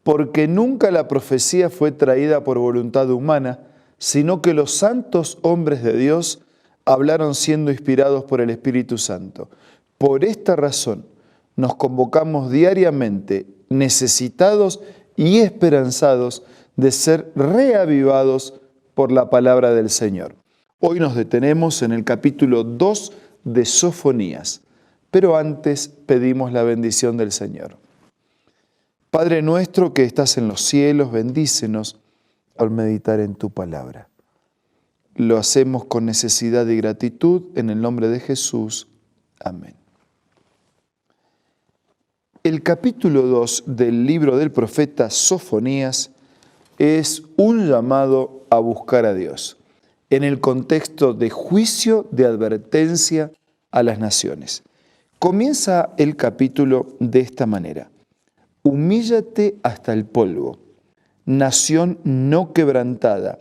porque nunca la profecía fue traída por voluntad humana, sino que los santos hombres de Dios hablaron siendo inspirados por el Espíritu Santo. Por esta razón nos convocamos diariamente, necesitados y esperanzados de ser reavivados por la palabra del Señor. Hoy nos detenemos en el capítulo 2 de Sofonías, pero antes pedimos la bendición del Señor. Padre nuestro que estás en los cielos, bendícenos al meditar en tu palabra. Lo hacemos con necesidad y gratitud en el nombre de Jesús. Amén. El capítulo 2 del libro del profeta Sofonías es un llamado a buscar a Dios, en el contexto de juicio, de advertencia a las naciones. Comienza el capítulo de esta manera: humíllate hasta el polvo, nación no quebrantada.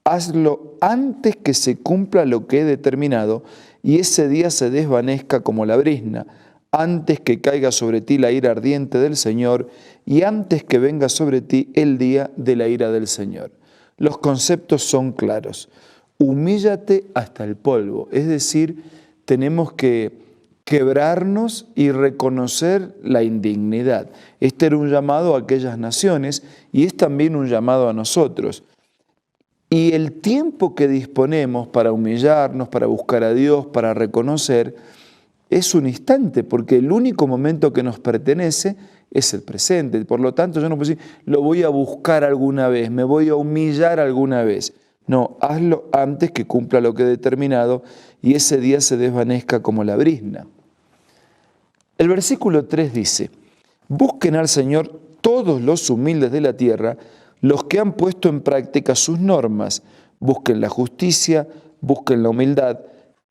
Hazlo antes que se cumpla lo que he determinado y ese día se desvanezca como la brizna, antes que caiga sobre ti la ira ardiente del Señor y antes que venga sobre ti el día de la ira del Señor. Los conceptos son claros. Humíllate hasta el polvo, es decir, tenemos que quebrarnos y reconocer la indignidad. Este era un llamado a aquellas naciones y es también un llamado a nosotros. Y el tiempo que disponemos para humillarnos, para buscar a Dios, para reconocer, es un instante, porque el único momento que nos pertenece es el presente. Por lo tanto, yo no puedo decir, lo voy a buscar alguna vez, me voy a humillar alguna vez. No, hazlo antes que cumpla lo que he determinado y ese día se desvanezca como la brizna. El versículo 3 dice: busquen al Señor todos los humildes de la tierra, los que han puesto en práctica sus normas. Busquen la justicia, busquen la humildad.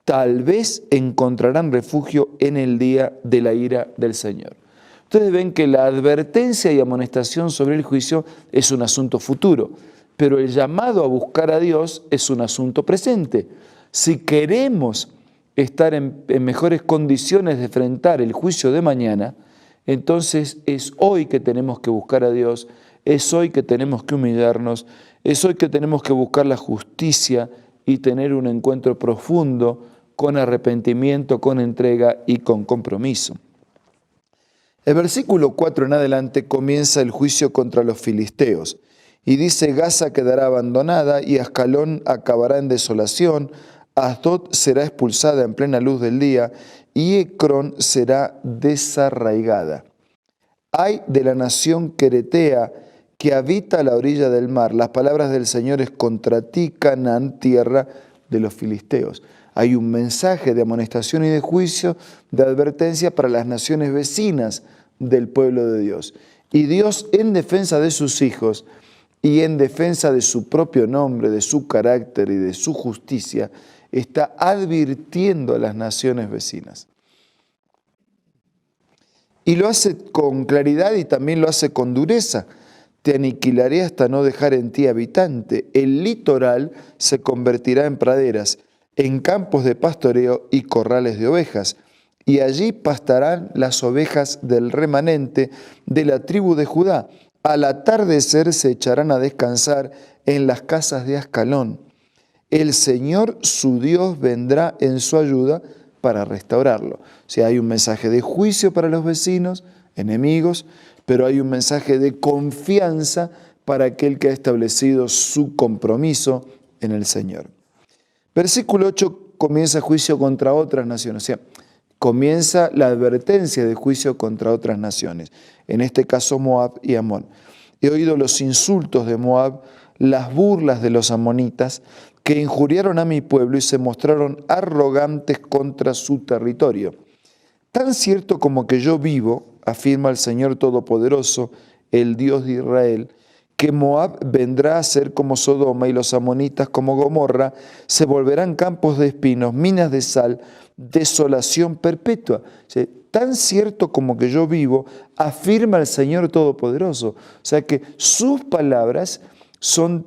Tal vez encontrarán refugio en el día de la ira del Señor. Ustedes ven que la advertencia y amonestación sobre el juicio es un asunto futuro, pero el llamado a buscar a Dios es un asunto presente. Si queremos estar en mejores condiciones de enfrentar el juicio de mañana, entonces es hoy que tenemos que buscar a Dios, es hoy que tenemos que humillarnos, es hoy que tenemos que buscar la justicia y tener un encuentro profundo con arrepentimiento, con entrega y con compromiso. El versículo 4 en adelante comienza el juicio contra los filisteos y dice: Gaza quedará abandonada y Ascalón acabará en desolación, Asdod será expulsada en plena luz del día y Ecrón será desarraigada. Ay de la nación queretea que habita a la orilla del mar. Las palabras del Señor es contra ti, Canaán, tierra de los filisteos. Hay un mensaje de amonestación y de juicio, de advertencia para las naciones vecinas del pueblo de Dios. Y Dios, en defensa de sus hijos y en defensa de su propio nombre, de su carácter y de su justicia, está advirtiendo a las naciones vecinas. Y lo hace con claridad y también lo hace con dureza. Te aniquilaré hasta no dejar en ti habitante. El litoral se convertirá en praderas, en campos de pastoreo y corrales de ovejas. Y allí pastarán las ovejas del remanente de la tribu de Judá. Al atardecer se echarán a descansar en las casas de Ascalón. El Señor su Dios vendrá en su ayuda para restaurarlo. O sea, hay un mensaje de juicio para los vecinos, enemigos, pero hay un mensaje de confianza para aquel que ha establecido su compromiso en el Señor. Versículo 8 comienza juicio contra otras naciones, o sea, comienza la advertencia de juicio contra otras naciones, en este caso Moab y Amón. He oído los insultos de Moab, las burlas de los amonitas, que injuriaron a mi pueblo y se mostraron arrogantes contra su territorio. Tan cierto como que yo vivo, afirma el Señor Todopoderoso, el Dios de Israel, que Moab vendrá a ser como Sodoma y los amonitas como Gomorra, se volverán campos de espinos, minas de sal, desolación perpetua. O sea, tan cierto como que yo vivo, afirma el Señor Todopoderoso. O sea que sus palabras son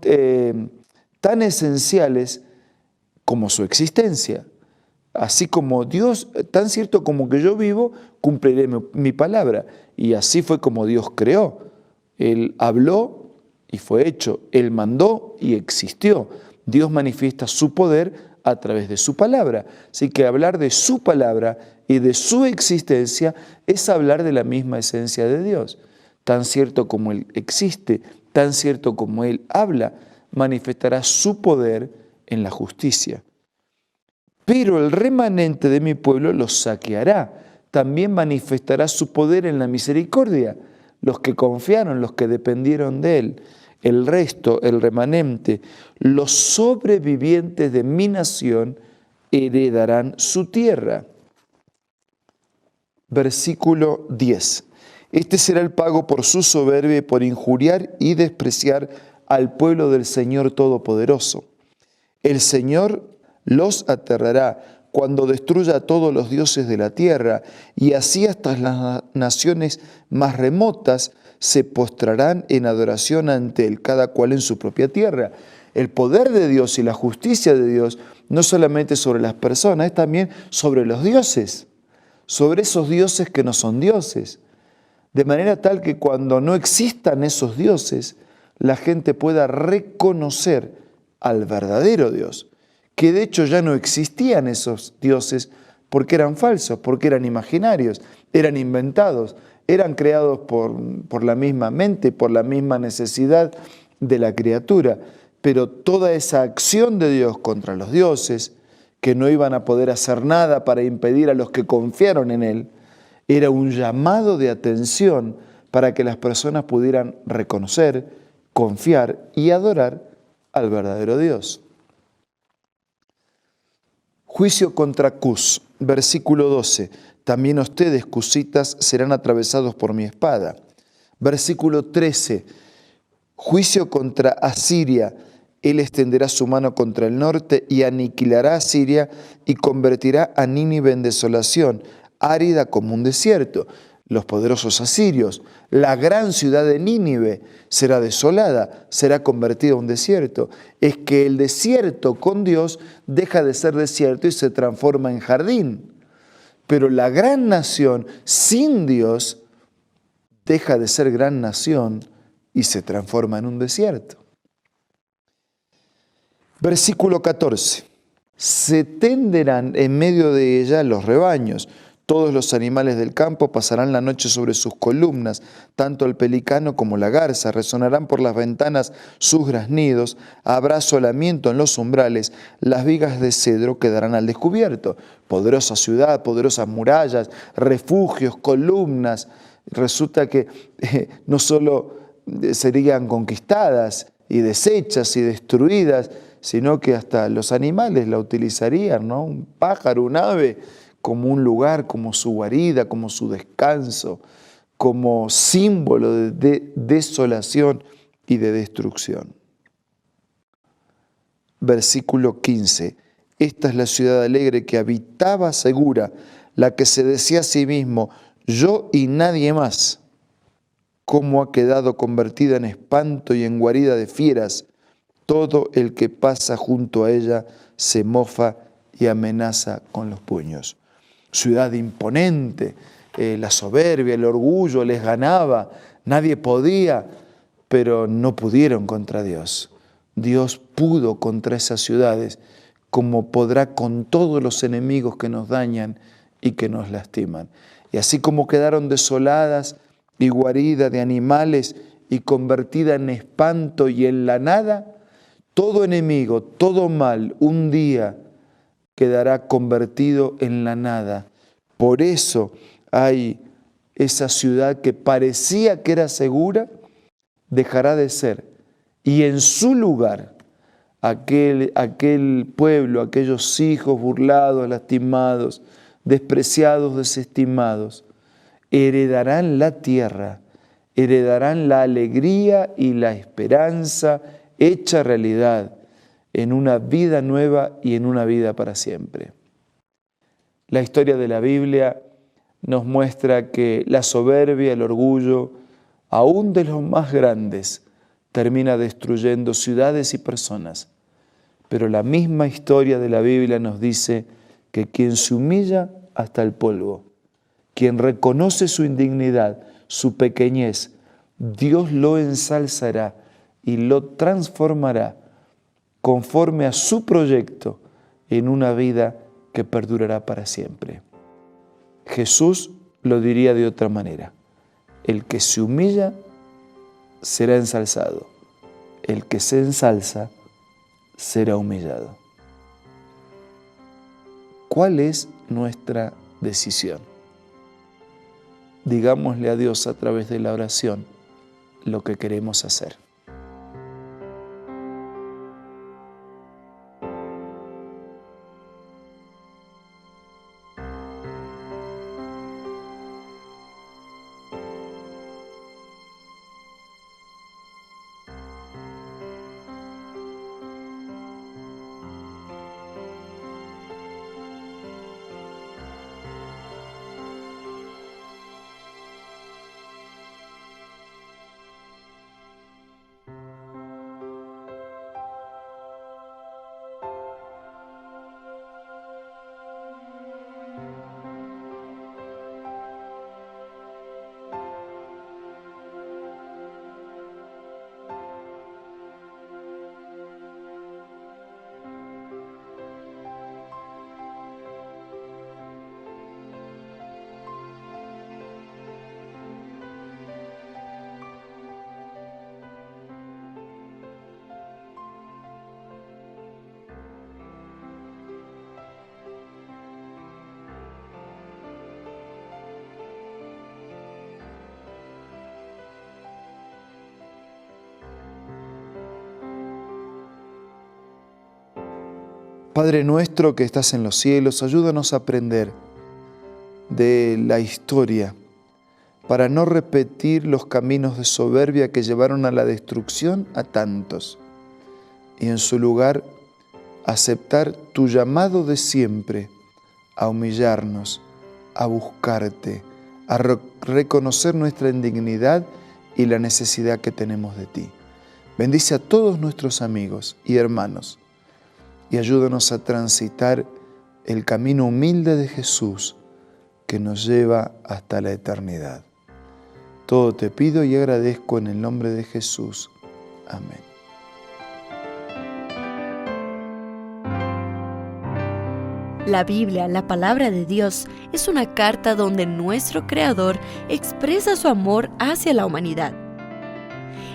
tan esenciales como su existencia. Así como Dios, tan cierto como que yo vivo, cumpliré mi palabra. Y así fue como Dios creó. Él habló y fue hecho. Él mandó y existió. Dios manifiesta su poder a través de su palabra. Así que hablar de su palabra y de su existencia es hablar de la misma esencia de Dios. Tan cierto como Él existe, tan cierto como Él habla, manifestará su poder en la justicia. Pero el remanente de mi pueblo los saqueará. También manifestará su poder en la misericordia. Los que confiaron, los que dependieron de Él. El resto, el remanente, los sobrevivientes de mi nación heredarán su tierra. Versículo 10. Este será el pago por su soberbia y por injuriar y despreciar al pueblo del Señor Todopoderoso. El Señor los aterrará cuando destruya a todos los dioses de la tierra, y así hasta las naciones más remotas se postrarán en adoración ante Él, cada cual en su propia tierra. El poder de Dios y la justicia de Dios no solamente sobre las personas, es también sobre los dioses, sobre esos dioses que no son dioses. De manera tal que cuando no existan esos dioses, la gente pueda reconocer al verdadero Dios, que de hecho ya no existían esos dioses porque eran falsos, porque eran imaginarios, eran inventados, eran creados por la misma mente, por la misma necesidad de la criatura. Pero toda esa acción de Dios contra los dioses, que no iban a poder hacer nada para impedir a los que confiaron en Él, era un llamado de atención para que las personas pudieran reconocer, confiar y adorar al verdadero Dios. Juicio contra Cus, versículo 12. También ustedes, cusitas, serán atravesados por mi espada. Versículo 13. Juicio contra Asiria. Él extenderá su mano contra el norte y aniquilará a Siria y convertirá a Nínive en desolación, árida como un desierto. Los poderosos asirios, la gran ciudad de Nínive será desolada, será convertida a un desierto. Es que el desierto con Dios deja de ser desierto y se transforma en jardín. Pero la gran nación sin Dios deja de ser gran nación y se transforma en un desierto. Versículo 14. Se tenderán en medio de ella los rebaños. Todos los animales del campo pasarán la noche sobre sus columnas, tanto el pelicano como la garza. Resonarán por las ventanas sus graznidos, habrá asolamiento en los umbrales, las vigas de cedro quedarán al descubierto. Poderosa ciudad, poderosas murallas, refugios, columnas. Resulta que no solo serían conquistadas y deshechas y destruidas, sino que hasta los animales la utilizarían, ¿no? Un pájaro, un ave, como un lugar, como su guarida, como su descanso, como símbolo de desolación y de destrucción. Versículo 15. Esta es la ciudad alegre que habitaba segura, la que se decía a sí mismo, yo y nadie más. Cómo ha quedado convertida en espanto y en guarida de fieras. Todo el que pasa junto a ella se mofa y amenaza con los puños. Ciudad imponente, la soberbia, el orgullo les ganaba, nadie podía, pero no pudieron contra Dios. Dios pudo contra esas ciudades, como podrá con todos los enemigos que nos dañan y que nos lastiman. Y así como quedaron desoladas y guarida de animales y convertida en espanto y en la nada, todo enemigo, todo mal, un día quedará convertido en la nada. Por eso hay esa ciudad que parecía que era segura, dejará de ser. Y en su lugar, aquel pueblo, aquellos hijos burlados, lastimados, despreciados, desestimados, heredarán la tierra, heredarán la alegría y la esperanza hecha realidad en una vida nueva y en una vida para siempre. La historia de la Biblia nos muestra que la soberbia, el orgullo, aún de los más grandes, termina destruyendo ciudades y personas. Pero la misma historia de la Biblia nos dice que quien se humilla hasta el polvo, quien reconoce su indignidad, su pequeñez, Dios lo ensalzará y lo transformará conforme a su proyecto en una vida que perdurará para siempre. Jesús lo diría de otra manera: el que se humilla será ensalzado, el que se ensalza será humillado. ¿Cuál es nuestra decisión? Digámosle a Dios a través de la oración lo que queremos hacer. Padre nuestro que estás en los cielos, ayúdanos a aprender de la historia para no repetir los caminos de soberbia que llevaron a la destrucción a tantos y en su lugar aceptar tu llamado de siempre a humillarnos, a buscarte, a reconocer nuestra indignidad y la necesidad que tenemos de ti. Bendice a todos nuestros amigos y hermanos y ayúdanos a transitar el camino humilde de Jesús que nos lleva hasta la eternidad. Todo te pido y agradezco en el nombre de Jesús. Amén. La Biblia, la palabra de Dios, es una carta donde nuestro Creador expresa su amor hacia la humanidad.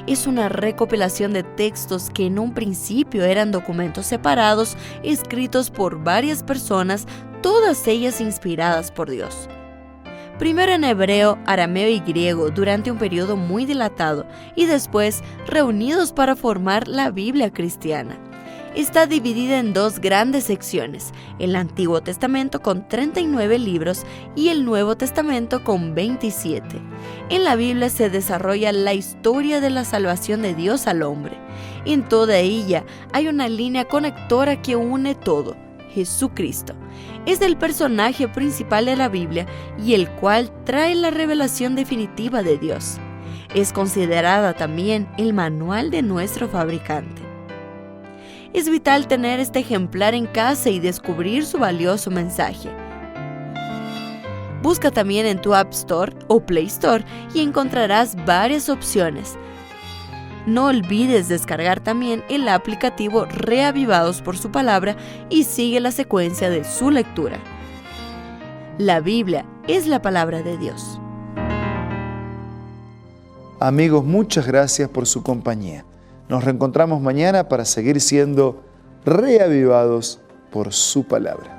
Es una recopilación de textos que en un principio eran documentos separados, escritos por varias personas, todas ellas inspiradas por Dios. Primero en hebreo, arameo y griego durante un periodo muy dilatado y después reunidos para formar la Biblia cristiana. Está dividida en dos grandes secciones, el Antiguo Testamento con 39 libros y el Nuevo Testamento con 27. En la Biblia se desarrolla la historia de la salvación de Dios al hombre. En toda ella hay una línea conectora que une todo: Jesucristo. Es el personaje principal de la Biblia y el cual trae la revelación definitiva de Dios. Es considerada también el manual de nuestro fabricante. Es vital tener este ejemplar en casa y descubrir su valioso mensaje. Busca también en tu App Store o Play Store y encontrarás varias opciones. No olvides descargar también el aplicativo Reavivados por su palabra y sigue la secuencia de su lectura. La Biblia es la palabra de Dios. Amigos, muchas gracias por su compañía. Nos reencontramos mañana para seguir siendo reavivados por su palabra.